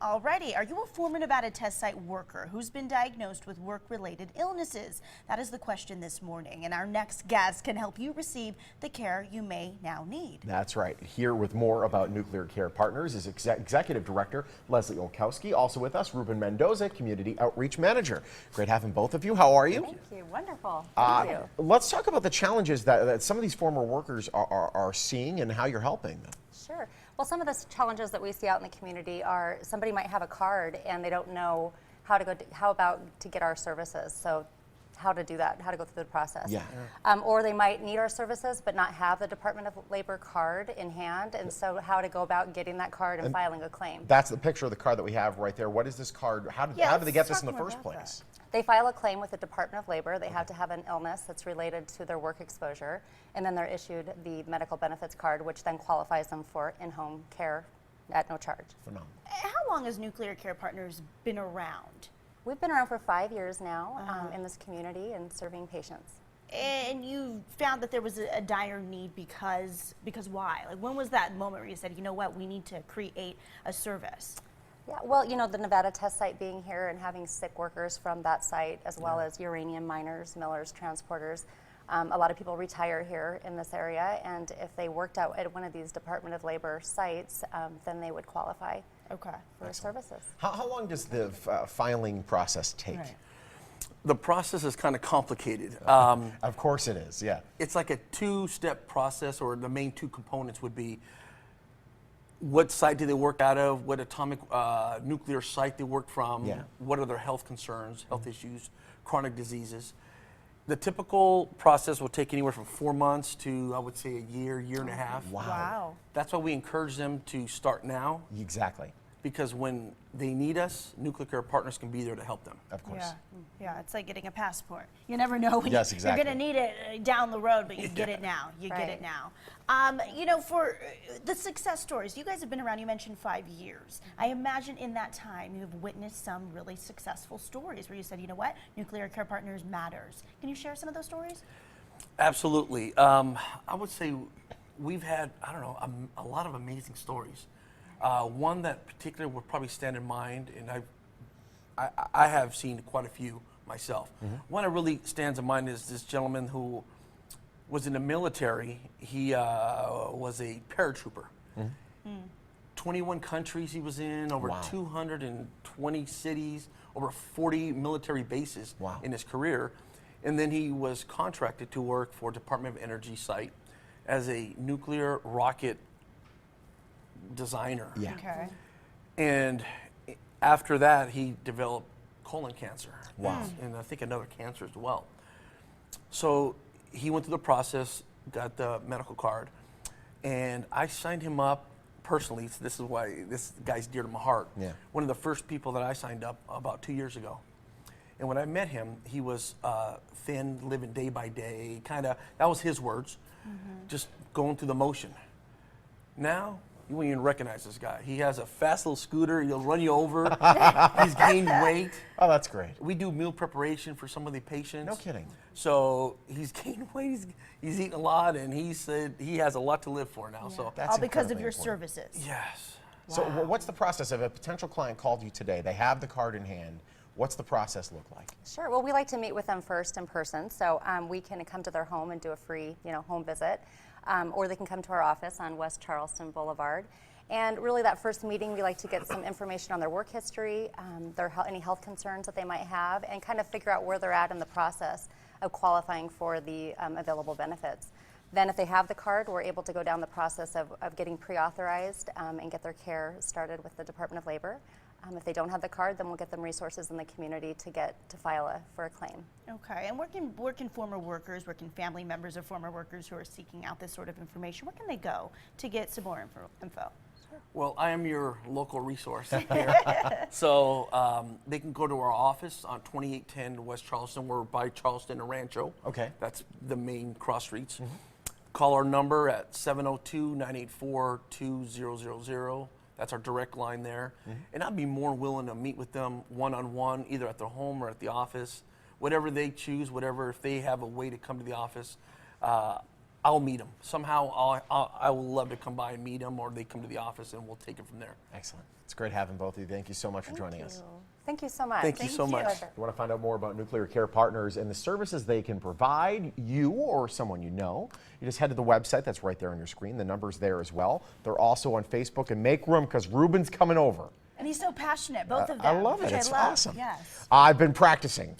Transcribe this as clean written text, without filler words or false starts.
Alrighty, are you a former Nevada test site worker who's been diagnosed with work-related illnesses? That is the question this morning, and our next guest can help you receive the care you may now need. That's right. Here with more about Nuclear Care Partners is Executive Director Leslie Olkowski. Also with us, Ruben Mendoza, Community Outreach Manager. Great having both of you. How are you? Thank you. Wonderful. Thank you. Let's talk about the challenges that some of these former workers are seeing and how you're helping them. Sure. Well, some of the challenges that we see out in the community are somebody might have a card and they don't know how about to get our services. So how to do that, how to go through the process. Yeah. Or they might need our services but not have the Department of Labor card in hand, and so how to go about getting that card and filing a claim. That's the picture of the card that we have right there. What is this card? How did they get this in the first place? They file a claim with the Department of Labor. They have to have an illness that's related to their work exposure, and then they're issued the medical benefits card, which then qualifies them for in-home care at no charge. Phenomenal. How long has Nuclear Care Partners been around? We've been around for 5 years now in this community and serving patients. And you found that there was a dire need because why? Like, when was that moment where you said, you know what, we need to create a service? Yeah, well, you know, the Nevada test site being here and having sick workers from that site, as well as uranium miners, millers, transporters. A lot of people retire here in this area, and if they worked out at one of these Department of Labor sites, then they would qualify for services. How long does the filing process take? Right. The process is kind of complicated. Of course it is, yeah. It's like a two-step process, or the main two components would be what site do they work out of, what atomic nuclear site they work from, what are their health concerns, health issues, chronic diseases. The typical process will take anywhere from 4 months to, I would say, a year, year and a half. Wow. That's why we encourage them to start now. Exactly. Because when they need us, Nuclear Care Partners can be there to help them. Of course. Yeah, it's like getting a passport. You never know when Yes, you're exactly. going to need it down the road, but you get it now. You get it now. You know, for the success stories, you guys have been around, you mentioned 5 years. I imagine in that time you've witnessed some really successful stories where you said, you know what, Nuclear Care Partners matters. Can you share some of those stories? Absolutely. I would say we've had, I don't know, a lot of amazing stories. One that particularly would probably stand in mind, and I have seen quite a few myself. One that really stands in mind is this gentleman who was in the military. He was a paratrooper. 21 countries he was in, over 220 cities, over 40 military bases in his career. And then he was contracted to work for Department of Energy site as a nuclear rocket designer. Okay. And after that, he developed colon cancer. And I think another cancer as well. So he went through the process, got the medical card, and I signed him up personally. So this is why this guy's dear to my heart. One of the first people that I signed up about 2 years ago. And when I met him, he was thin, living day by day, kind of, that was his words, just going through the motion. Now, you won't even recognize this guy. He has a fast little scooter. He'll run you over. He's gained weight. Oh, that's great. We do meal preparation for some of the patients. No kidding. So he's gained weight. He's eaten a lot, and he said he has a lot to live for now. So That's all because of incredibly your important. services. yes. So what's the process if a potential client called you today? They have the card in hand. What's the process look like? Sure. Well, we like to meet with them first in person, so we can come to their home and do a free, home visit, or they can come to our office on West Charleston Boulevard. And really, that first meeting, we like to get some information on their work history, any health concerns that they might have, and kind of figure out where they're at in the process of qualifying for the available benefits. Then, if they have the card, we're able to go down the process of getting pre-authorized and get their care started with the Department of Labor. If they don't have the card, then we'll get them resources in the community to file for a claim. Okay, and where can former workers, where can family members of former workers who are seeking out this sort of information, where can they go to get some more info? Well, I am your local resource here. So they can go to our office on 2810 West Charleston. We're by Charleston and Rancho. Okay. That's the main cross streets. Call our number at 702-984-2000. That's our direct line there. And I'd be more willing to meet with them one-on-one, either at their home or at the office, whatever they choose, if they have a way to come to the office. I'll meet them. Somehow I will love to come by and meet them, or they come to the office and we'll take it from there. Excellent. It's great having both of you. Thank you so much for joining us. Thank you so much. Thank you so much. Pleasure. If you want to find out more about Nuclear Care Partners and the services they can provide you or someone you know, you just head to the website. That's right there on your screen. The number's there as well. They're also on Facebook. And make room because Ruben's coming over. And he's so passionate, both of them. I love it. which It's I love. awesome. Yes. I've been practicing.